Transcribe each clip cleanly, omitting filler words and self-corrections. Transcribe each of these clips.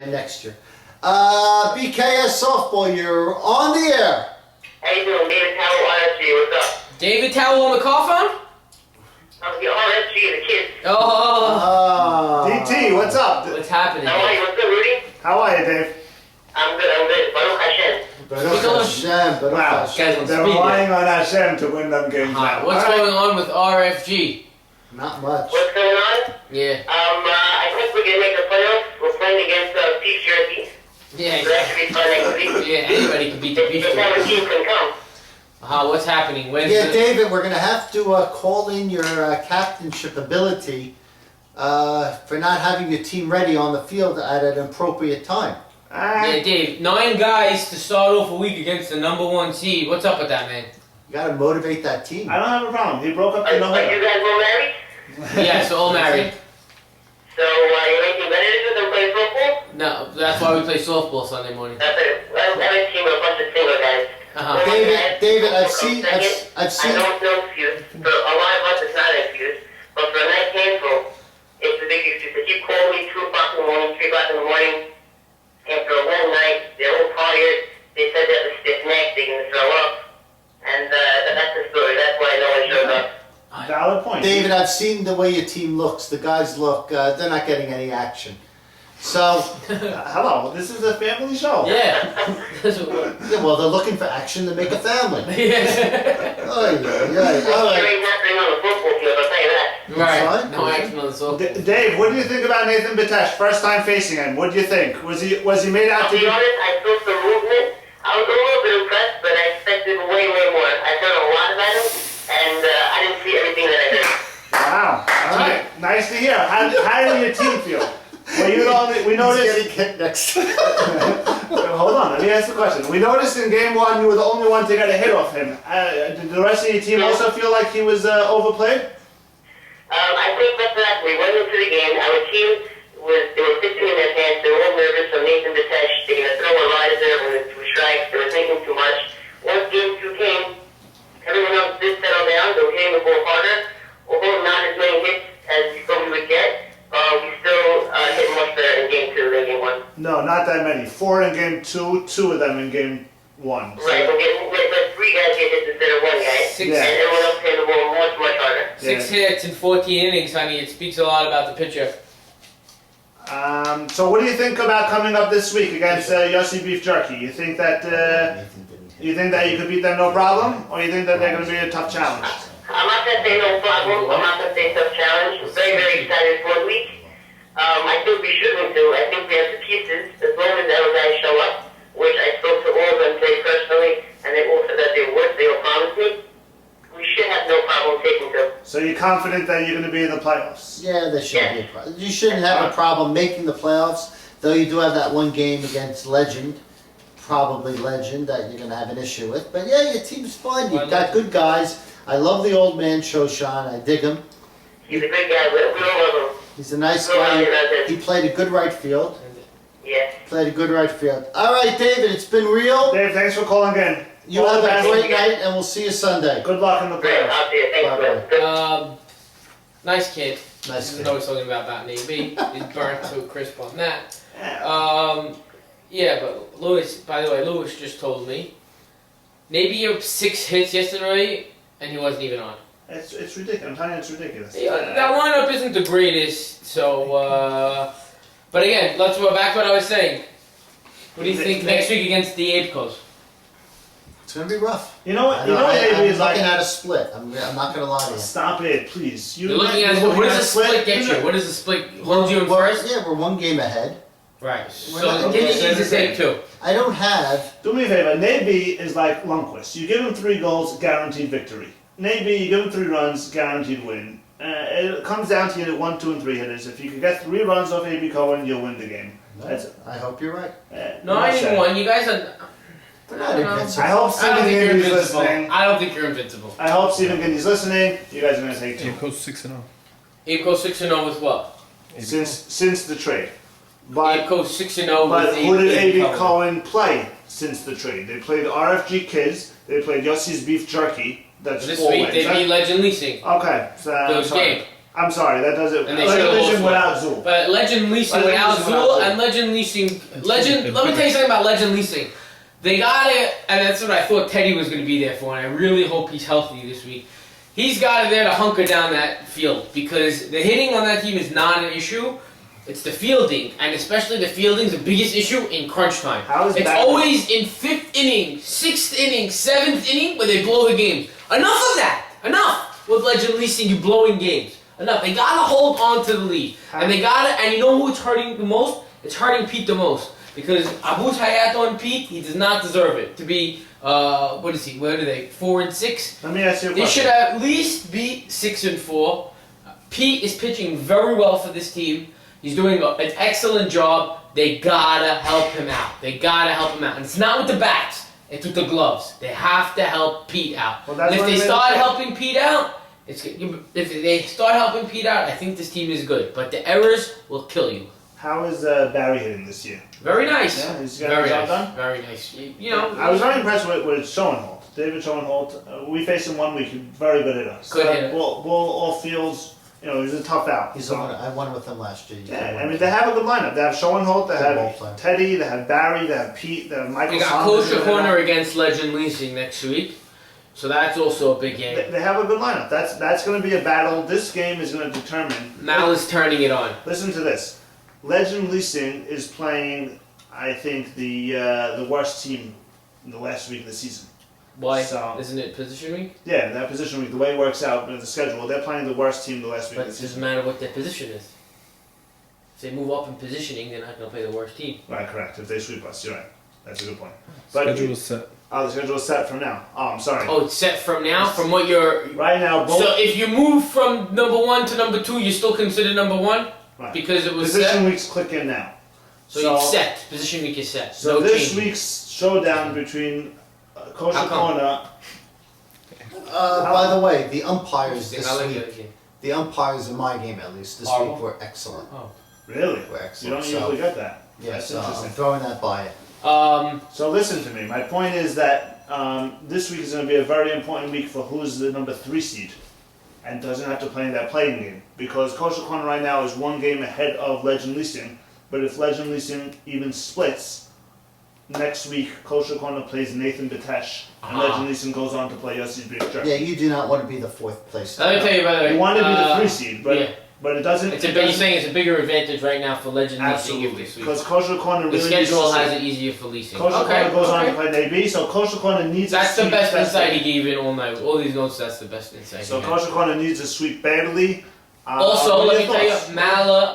Next year. BKS softball, you're on the air. How you doing? David Towell, RSG, what's up? David Towell on the call phone? I'm the RSG, the kids. Oh. DT, what's up? What's happening? How are you? What's up, Rudy? How are you, Dave? I'm good. Baruch Hashem. Baruch Hashem, Baruch Wow. Hashem. They're relying on Hashem to win them games now. What's going on with RFG? Not much. What's going on? Yeah. I think we're going to make the playoffs. We're playing against Beef Jerky. Yeah. So that should be fun next week. Yeah, anybody can beat the Beef If Jerky. team can come. What's happening? When's Yeah, the... David, we're going to have to call in your captainship ability for not having your team ready on the field at an appropriate time. Yeah, Dave, 9 guys to start off a week against the #1 seed. What's up with that, man? You got to motivate that team. I don't have a problem. He broke up Are the you no-hitter. guys all married? Yes, all married. So, you making benefits with them playing football? No, that's why we play softball Sunday morning. That's it. I have a team with a bunch of single guys. David, I've seen. I don't know excuse. For a lot of us, it's not an excuse. But for a nice handful, it's a big excuse. If you call me 2 o'clock in the morning, 3 o'clock in the morning, after a long night, they're all tired, they said they have a stiff neck, they're going to throw up. And that's the story. That's why no one showed up. Valid point. David, I've seen the way your team looks. The guys look. They're not getting any action. So. Hello, this is a family show. Yeah. Yeah, well, they're looking for action to make a family. Yeah. Oh, yeah. All There right. ain't nothing on the football field, I'll tell you that. Right. Fine. No action on the softball. Dave, what do you think about Nathan Batesh? First time facing him. What do you think? Was he made out I'll to be be? honest, I saw some movement. I was a little bit impressed, but I expected way more. I've done a lot about him, and I didn't see everything that I did. Wow. All right. Nice to hear. How did your team feel? Well, you know, we He's noticed. getting kicked next. Hold on, let me ask the question. We noticed in game 1 you were the only one to get a hit off him. Did the rest of your team also feel like he was overplayed? I think that's that. We went into the game. Our team they were pitching in their pants. They were all nervous from Nathan Batesh. They're going to throw a riser with 2 strikes. They were thinking too much. Once game 2 came, everyone else did settle down. They were hitting the ball harder. Although not as many hits as we thought we would get, we still hit much better in game 2 than game 1. No, not that many. 4 in game 2, 2 of them in game 1. So, Right, but 3 guys get hits instead of 1 guy. 6 Yeah. And everyone else hit the ball much harder. 6 hits in 14 innings, honey. It speaks a lot about the pitcher. so what do you think about coming up this week against Yossi Beef Jerky? You think that you could beat them no problem, or you think that they're going to be a tough challenge? I'm not going to say no problem. I'm not going to say tough challenge. I'm very excited for the week. I think we should win too. I think we have the pieces. As long as our guys show up, which I spoke to all of them today personally, and they all said that they would. They all promised me. We should have no problem taking them. So you're confident that you're going to be in the playoffs? Yeah, there shouldn't be a problem. You shouldn't have a problem making the playoffs, though you do have that one game against Legend, probably Legend, that you're going to have an issue with. But yeah, your team's fine. You've got good guys. I love the old man, Shoshan. I dig him. He's a good guy. We all love him. He's a nice guy. He played a good right field. Yeah. Played a good right field. All right, David, it's been real. Dave, thanks for calling in. You All have the a best. great night, and we'll see you Sunday. Good luck in the Great. playoffs. I'll see you. Thanks, Bye-bye. man. Nice kid. Nice I kid. know he's talking about Navy. He's burnt to a crisp on that. Yeah. Yeah, but Lewis, by the way, Lewis just told me Navy had 6 hits yesterday, and he wasn't even on. It's ridiculous. I'm telling you, it's ridiculous. Yeah, that lineup isn't the greatest, so, but again, let's go back to what I was saying. What do you think next week against the Apecos? It's going to be rough. You know what? I You know what I'm Navy is like. looking at a split. I'm not going to lie to you. Stop it, please. You're looking at what does a split get you? What does a split hold you in first? Yeah, we're 1 game ahead. Right. We're So not- give me okay, easy take 2. I don't have. Do me a favor. Navy is like Lundqvist. You give him 3 goals, guaranteed victory. Navy, you give him 3 runs, guaranteed win. It comes down to you 1, 2, and 3 hitters. If you can get 3 runs off A.B. Cohen, you'll win the game. That's it. I hope you're right. Not even 1. You guys are. We're not invincible. I hope I don't Stephen think you're Gandy's invincible. listening. I don't think you're invincible. I hope Stephen Gandy's listening. You guys are going to take 2. Coach 6-0. Apecos 6-0 with what? Since the trade. Apecos 6-0 But with who did A.B. Cohen. Cohen play since the trade? They played RFG Kids. They played Yossi's Beef Jerky. That's This 4 week wins. they beat Legend Leasing. Okay. So, Those sorry. game. I'm sorry, that doesn't. And they Legend should've Leasing lost without Zool. But Legend Leasing Legend without Leasing Zool without and Legend Leasing, Legend. Let me tell you something about Legend Leasing. They got it, and that's what I thought Teddy was going to be there for, and I really hope he's healthy this week. He's got it there to hunker down that field because the hitting on that team is not an issue. It's the fielding, and especially the fielding is the biggest issue in crunch time. How is It's that? always in 5th inning, 6th inning, 7th inning where they blow the games. Enough of that. Enough with Legend Leasing, you blowing games. Enough. They gotta hold on to the lead, and they gotta. And you know who it's hurting the most? It's hurting Pete the most because Abu Hayato and Pete, he does not deserve it to be. What is he? What are they? 4 and 6. Let me ask you a They question. should at least be 6 and 4. Pete is pitching very well for this team. He's doing an excellent job. They gotta help him out. They gotta help him out. And it's not with the bats. It's with the gloves. They have to help Pete out. Well, that's And if what they they start did. helping Pete out, if they start helping Pete out, I think this team is good. But the errors will kill you. How is Barry hitting this year? Very nice. Yeah, he's got Very his job nice. done? Very nice. You know, I was very impressed with Schoenholt. David Schoenholt. We faced him one week. He's very good at us. Good hitter. Ball all fields. You know, he's a tough out. He's So- I won with him last year. Yeah, I mean, they have a good lineup. They have Schoenholt, they Good ball have player. Teddy, they have Barry, they have Pete, they have Michael we got Saunders. Coach Corner against Legend Leasing next week. So that's also a big game. They have a good lineup. That's going to be a battle. This game is going to determine. Mal is turning it on. Listen to this. Legend Leasing is playing, I think, the worst team in the last week of the season. Why? So- Isn't it position week? Yeah, that position week, the way it works out in the schedule, they're playing the worst team the last week But of it the doesn't season. matter what their position is. If they move up in positioning, they're not going to play the worst team. Right, correct. If they sweep us, you're right. That's a good point. But Schedule is set. the schedule is set from now. Oh, I'm sorry. Oh, it's set from now? From what you're... Right now, both. So if you move from number 1 to number 2, you're still considered number 1? Right. Because it was Position set? weeks click in now. So it's set. Position week is set. So No this change. week's showdown between Coach How come? Corner. By the way, the umpires Interesting. this I like week, that game. the umpires in my game at least this Horrible. week were excellent. Oh. Really? Were You excellent. don't So usually get that. yeah, That's so I'm interesting. throwing that by it. So listen to me. My point is that this week is going to be a very important week for who's the number 3 seed, and doesn't have to play in that playing game because Coach Corner right now is 1 game ahead of Legend Leasing. But if Legend Leasing even splits, next week Coach Corner plays Nathan Batesh, and Legend Leasing goes on to play Yossi's Big Jerk. Yeah, you do not want to be the 4th place. Let me tell you, by the way. You want to be the 3 seed, but yeah. but it doesn't. It's a it big, you're doesn't- saying it's a bigger advantage right now for Legend Leasing Absolutely, this week. because Coach Corner The really needs schedule to has see- it easier for leasing. Coach Corner goes on to okay. play AB, so Coach Corner needs That's to the sweep best that insight game. he gave in all night. All these notes, that's the best insight So he had. Coach Corner needs to sweep badly. Also, what are let me your tell thoughts?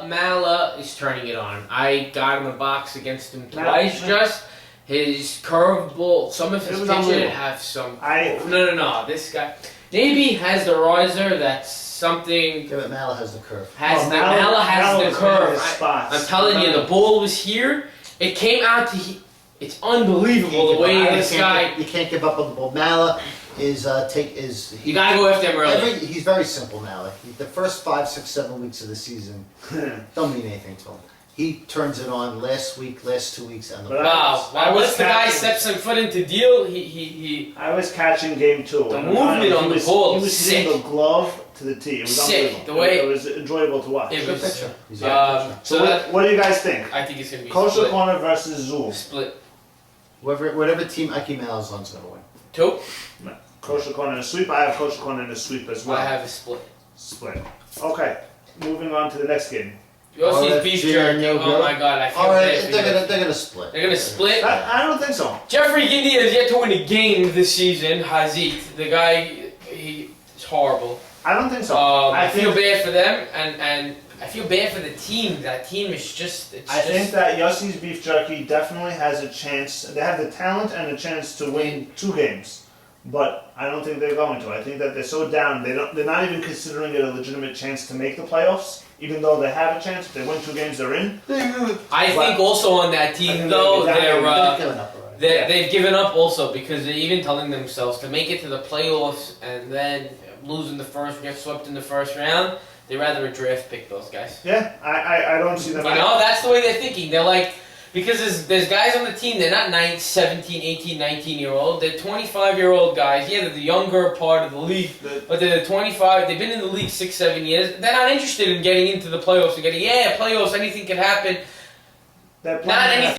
you, Mala is turning it on. I got in the box against him Mala- twice just. His curveball, some of It his was pitches unbelievable. have some... I- No. This guy... Maybe has the riser that's something... Yeah, but Mala has the curve. Mala has Mala the is in curve. his spots. I'm telling you, the ball was here. It came out to... It's unbelievable the way this guy... You can't give up on the ball. Mala is You gotta go after him early. He's very simple, Mala. The first 5, 6, 7 weeks of the season don't mean anything to him. He turns it on last week, last 2 weeks, and the But Wow. I was Once the guy catching- steps some foot into deal, he I was catching game 2. The and movement he on the was- ball He was is hitting sick. the glove to the tee. It was Sick. unbelievable. The way- it was enjoyable to watch. It Good was- pitcher. He's a good pitcher. So so that, what do you guys think? I think it's gonna be Coach split. Corner versus Zool. Split. Whatever team Ike Mala's on is going to win. 2. Coach Corner in a sweep. I have Coach Corner in a sweep as well. I have a split. Split. Okay. Moving on to the next game. Yossi's RFG beef jerky. and Oh my god, I feel All right, bad for they're you. gonna split. They're gonna split. I don't think so. Jeffrey Gindi has yet to win a game this season. Hazit, the guy, he's horrible. I don't think so. I feel think, bad for them, and I feel bad for the team. That team is just. It's I just, think that Yossi's Beef Jerky definitely has a chance. They have the talent and a chance to win 2 games, but I don't think they're going to. I think that they're so down. They're not even considering it a legitimate chance to make the playoffs, even though they have a chance. If they win 2 games, they're in. I think also on that team though, They're they're. They've given up already. They've given up also because they're even telling themselves to make it to the playoffs and then losing the first, get swept in the first round. They'd rather a draft pick those guys. Yeah, I don't see them. You know, that's the way they're thinking. They're like, Because there's guys on the team, they're not 17, 18, 19-year-old. They're 25-year-old guys. Yeah, they're the younger part of the league, but they're 25. They've been in the league 6, 7 years. They're not interested in getting into the playoffs and getting, playoffs, anything can happen. They're Not anything.